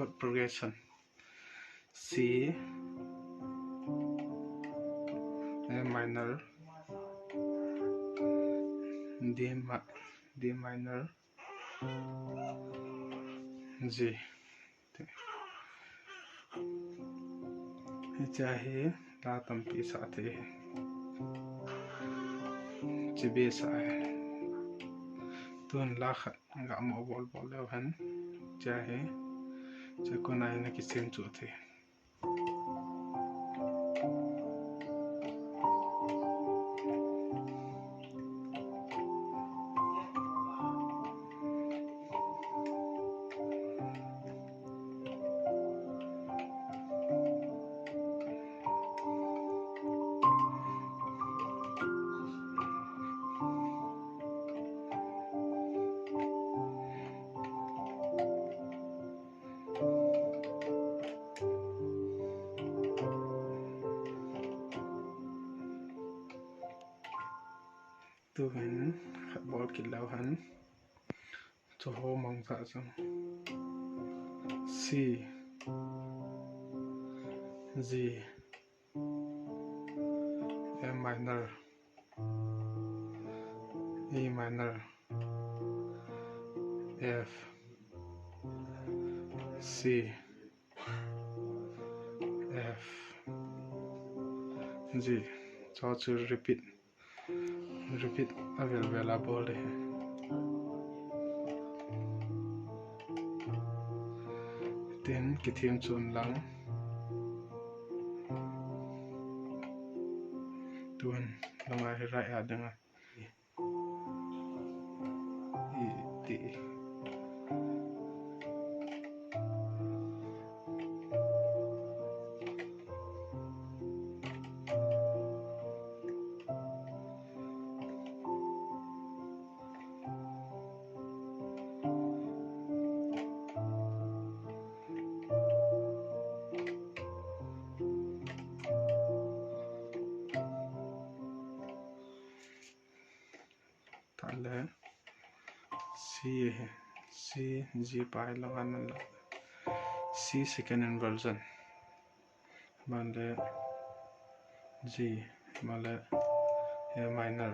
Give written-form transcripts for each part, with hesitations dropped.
chord progression. C, A minor, D minor, G. चाहे ला तंपी साथे चिबे साए तुन लाखत गा मोबल बोले हन चाहे चको नाय न किसेम चोथे tu hin khát bol kít lâu hắn cho hô mong dạ xong C, G, A minor, E minor, F, C, F, G. So to repeat available है then cái thêm chôn lắng tuần lăng ai rải à đừng à tị ताले C G पाए लगाना C second inversion Male G Male A minor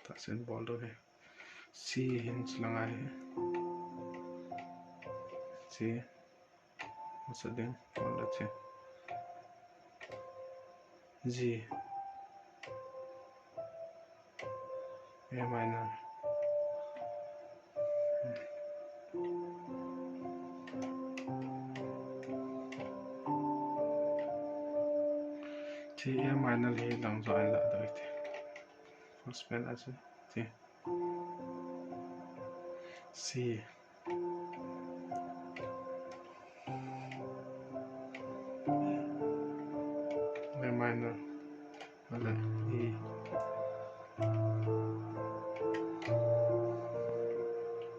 तासेन बोल रहे C hinge लगा है C muslin बोल रहे G A minor G A minor he lung जाए ला दो इते फर्स्ट पेन ऐसे G C A minor वाला E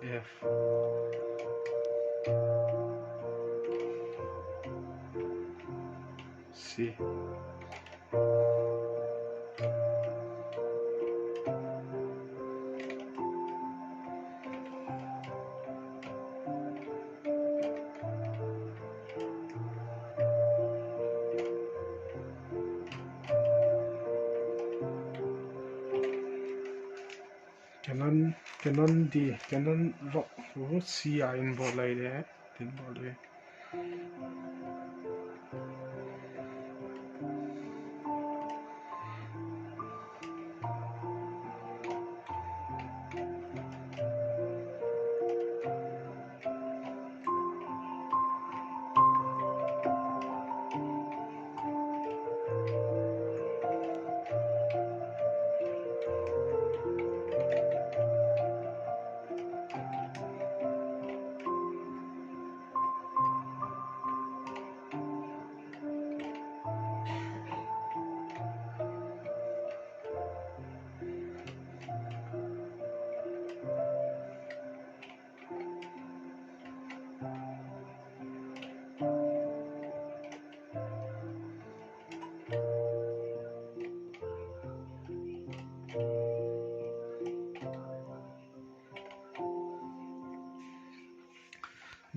F C canon D canon rock C in ball like that tin ballเลย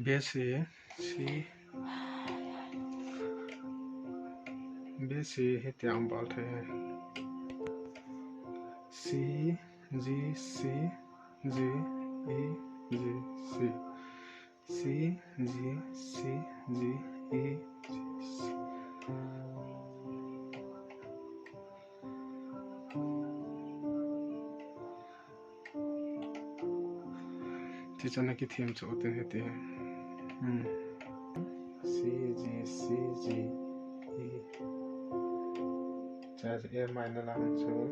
base है C B C hết tiếng bảo thế C G C G E G C C G C G E G C thì cho nên cái thêm chỗ tên hết thế C G C G E cha em mày nó làm chỗ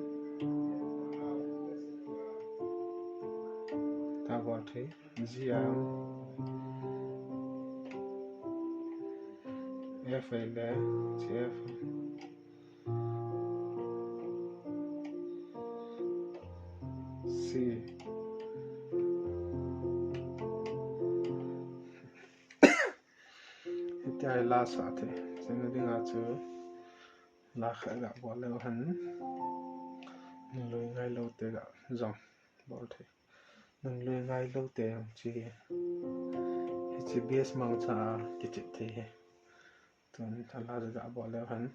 ta bảo thế G F là F C cái là sao thế cho nên đi ngã chỗ là khởi gặp bỏ leo hắn lùi ngay lâu tới gặp dòng bỏ thế nâng lùi ngay lâu tới chỉ biết mang cha cái chuyện thế tuần thằng là gặp bỏ leo hắn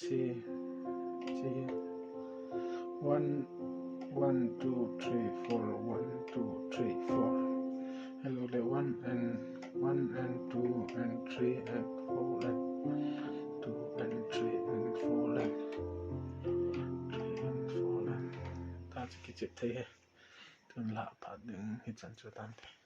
C 1 1 2 3 4 1 2 3 4 hello the 1 and 2 and 3 and 4 and 2 and 3 and 4 and 3 and 4 and ta chỉ cái chuyện thế tuần lạ bạn đừng hít dẫn cho tam thế